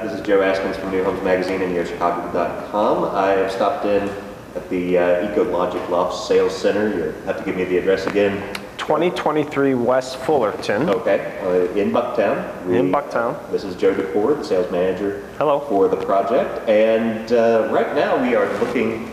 This is Joe Askins from New Homes Magazine and YoChicago.com. I have stopped in at the EcoLogic Lofts Sales Center. You have to give me the address again. 2023 West Fullerton. Okay, in Bucktown. In Bucktown. This is Joe Dupor, the sales manager. Hello. For the project. And right now we are looking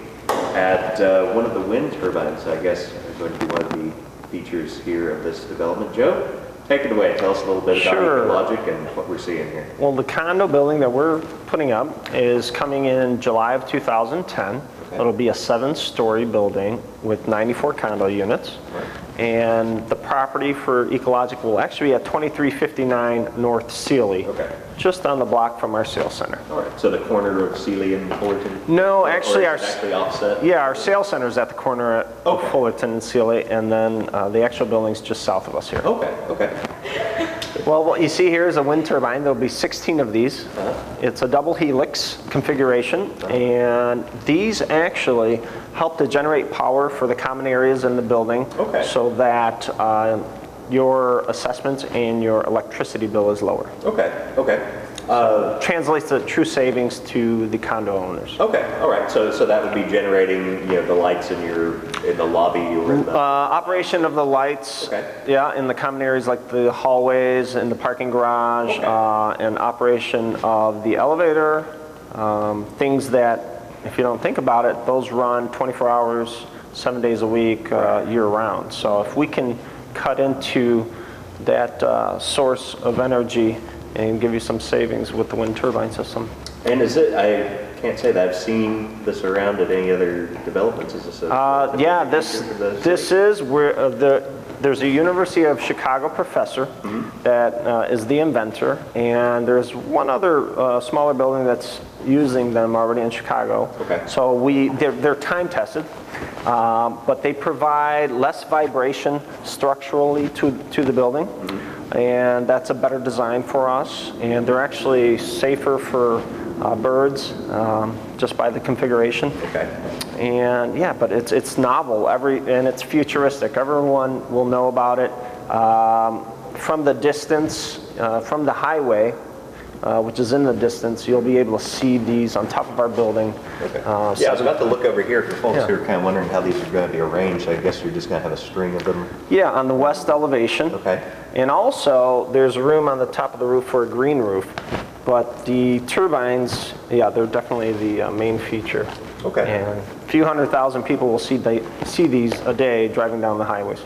at one of the wind turbines, I guess, are going to be one of the features here of this development. Joe, take it away. Tell us a little bit about EcoLogic and what we're seeing here. Well, the condo building that we're putting up is coming in July of 2010. Okay. It'll be a 7-story building with 94 condo units. Right. And the property for EcoLogic will actually be at 2359 North Sealy, just on the block from our sales center. All right, so the corner of Sealy and Fullerton? No, actually actually offset? Yeah, our sales center is at the corner of Fullerton and Sealy, and then the actual building's just south of us here. Okay. Well, what you see here is a wind turbine. There'll be 16 of these. It's a double helix configuration, and these actually help to generate power for the common areas in the building, so that your assessment and your electricity bill is lower. Translates to true savings to the condo owners. Okay, all right. So that would be generating, the lights in the lobby or in the operation of the lights. Yeah, in the common areas like the hallways and the parking garage, and operation of the elevator. Things that, if you don't think about it, those run 24 hours, 7 days a week, year-round. So if we can cut into that source of energy and give you some savings with the wind turbine system. And is it, I can't say that I've seen this around at any other developments. Is this yeah, this is where there's a University of Chicago professor that is the inventor, and there's one other smaller building that's using them already in Chicago. So they're time tested, but they provide less vibration structurally to the building, and that's a better design for us, and they're actually safer for birds just by the configuration. And yeah, but it's novel, and it's futuristic. Everyone will know about it from the distance, from the highway, which is in the distance. You'll be able to see these on top of our building. Yeah, I was about to look over here for folks who are kind of wondering how these are going to be arranged. I guess you're just going to have a string of them. Yeah, on the west elevation. And also, there's room on the top of the roof for a green roof. But the turbines, yeah, they're definitely the main feature. And a few 100,000 people will see these a day driving down the highways.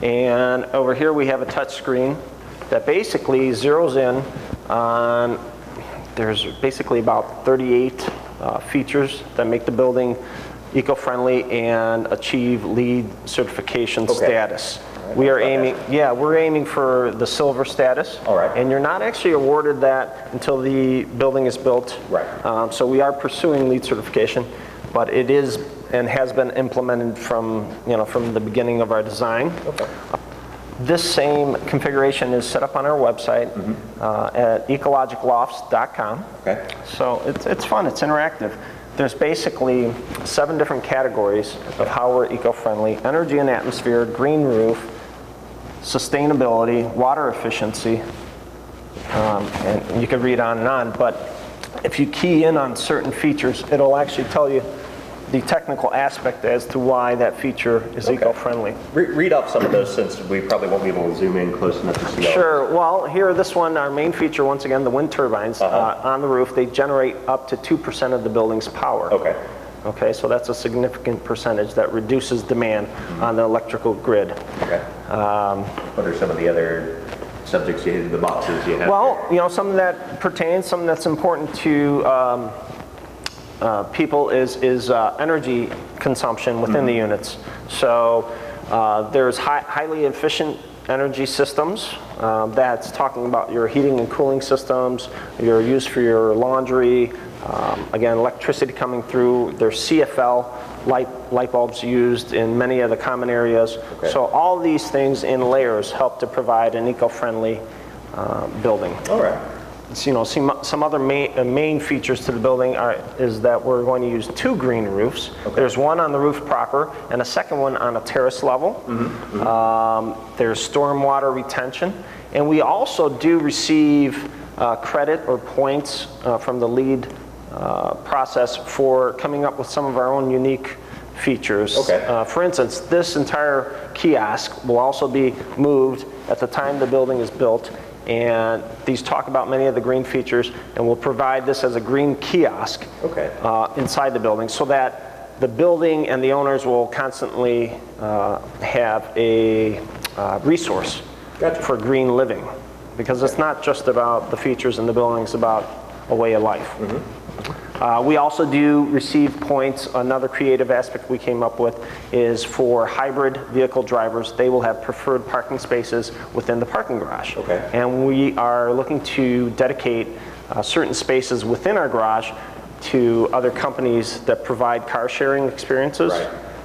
And over here we have a touch screen that basically zeroes in on, there's basically about 38 features that make the building eco-friendly and achieve LEED certification status. We are aiming, we're aiming for the silver status. And you're not actually awarded that until the building is built. So we are pursuing LEED certification, but it is and has been implemented from the beginning of our design. This same configuration is set up on our website at ecologiclofts.com. So it's fun, it's interactive. There's basically 7 different categories of how we're eco-friendly: energy and atmosphere, green roof, sustainability, water efficiency, and you could read on and on, but if you key in on certain features, it'll actually tell you the technical aspect as to why that feature is eco-friendly. Read off some of those, since we probably won't be able to zoom in close enough to see all. Sure. Well, here, this one, our main feature, once again, the wind turbines on the roof, they generate up to 2% of the building's power. Okay, so that's a significant percentage that reduces demand on the electrical grid. What are some of the other subjects, the boxes you have? Well, some that pertains, something that's important to people is energy consumption within the units. So there's highly efficient energy systems. That's talking about your heating and cooling systems, your use for your laundry, again, electricity coming through. There's CFL light bulbs used in many of the common areas. So all these things in layers help to provide an eco-friendly building. Some other main features to the building is that we're going to use 2 green roofs. There's one on the roof proper and a second one on a terrace level. There's stormwater retention, and we also do receive credit or points from the LEED process for coming up with some of our own unique features. Okay. For instance, this entire kiosk will also be moved at the time the building is built, and these talk about many of the green features, and we'll provide this as a green kiosk inside the building so that the building and the owners will constantly have a resource for green living, because it's not just about the features in the building, it's about a way of life. We also do receive points. Another creative aspect we came up with is for hybrid vehicle drivers. They will have preferred parking spaces within the parking garage. And we are looking to dedicate certain spaces within our garage to other companies that provide car sharing experiences,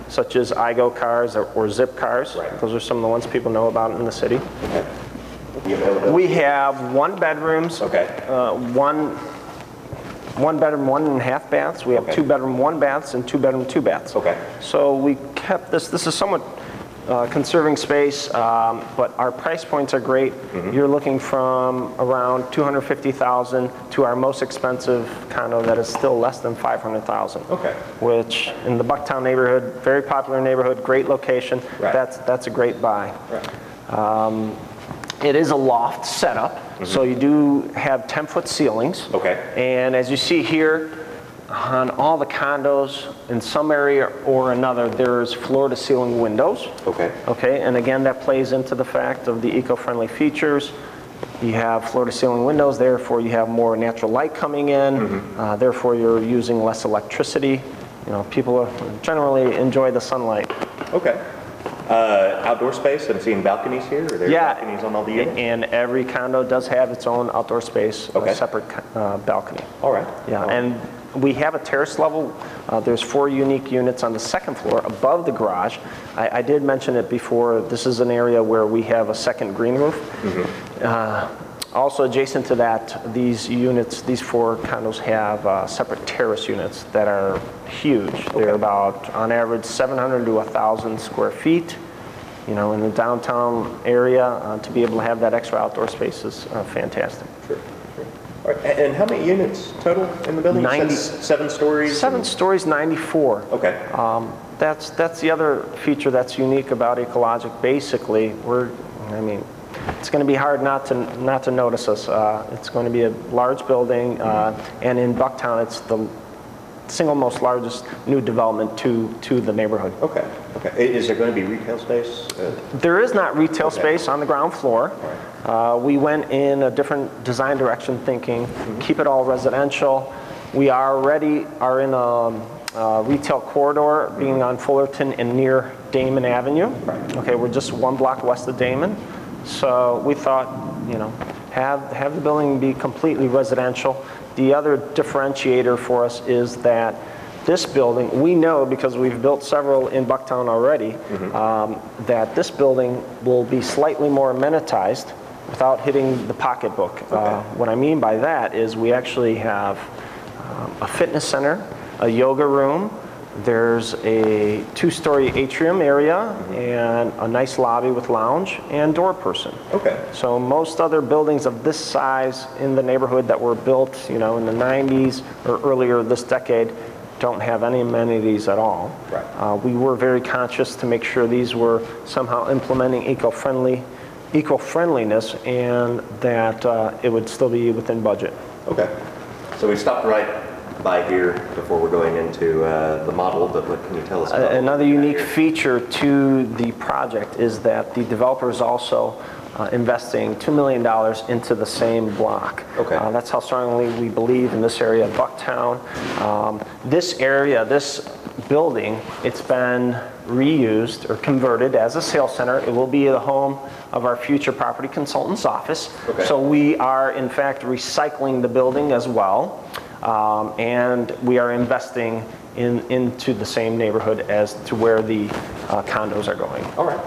such as iGo cars or Zip cars. Those are some of the ones people know about in the city. We have 1 bedrooms, one bedroom, 1.5 baths. We have 2 bedroom, 1 baths, and 2 bedroom, 2 baths. So we kept this. This is somewhat conserving space, but our price points are great. You're looking from around $250,000 to our most expensive condo that is still less than $500,000. Which in the Bucktown neighborhood, very popular neighborhood, great location. That's a great buy. It is a loft setup, so you do have 10-foot ceilings. And as you see here, on all the condos, in some area or another, there's floor-to-ceiling windows. And again, that plays into the fact of the eco-friendly features. You have floor-to-ceiling windows, therefore you have more natural light coming in, therefore you're using less electricity. You know, people generally enjoy the sunlight. Outdoor space, I'm seeing balconies here. Are there balconies on all the units? And every condo does have its own outdoor space, a separate balcony. And we have a terrace level. There's 4 unique units on the 2nd floor above the garage. I did mention it before. This is an area where we have a second green roof. Also adjacent to that, these units, these 4 condos have separate terrace units that are huge. They're about, on average, 700 to 1,000 square feet. You know, in the downtown area, to be able to have that extra outdoor space is fantastic. All right. And how many units total in the building? 7 stories? 7 stories, 94. That's the other feature that's unique about EcoLogic. Basically, it's going to be hard not to notice us. It's going to be a large building, and in Bucktown, it's the single most largest new development to the neighborhood. Is there going to be retail space? There is not retail space on the ground floor. We went in a different design direction, thinking keep it all residential. We already are in a retail corridor, being on Fullerton and near Damon Avenue. We're just 1 block west of Damon. So we thought, you know, have the building be completely residential. The other differentiator for us is that this building, we know because we've built several in Bucktown already, that this building will be slightly more amenitized without hitting the pocketbook. What I mean by that is we actually have a fitness center, a yoga room, there's a 2-story atrium area and a nice lobby with lounge and door person. So most other buildings of this size in the neighborhood that were built, you know, in the 90s or earlier this decade don't have any amenities at all. We were very conscious to make sure these were somehow implementing eco-friendliness and that it would still be within budget. So we stopped right by here before we're going into the model, but what can you tell us about another unique feature to the project is that the developer is also investing $2 million into the same block. That's how strongly we believe in this area of Bucktown. This area, this building, it's been reused or converted as a sales center. It will be the home of our future property consultant's office. So we are in fact recycling the building as well. And we are investing into the same neighborhood as to where the condos are going. All right.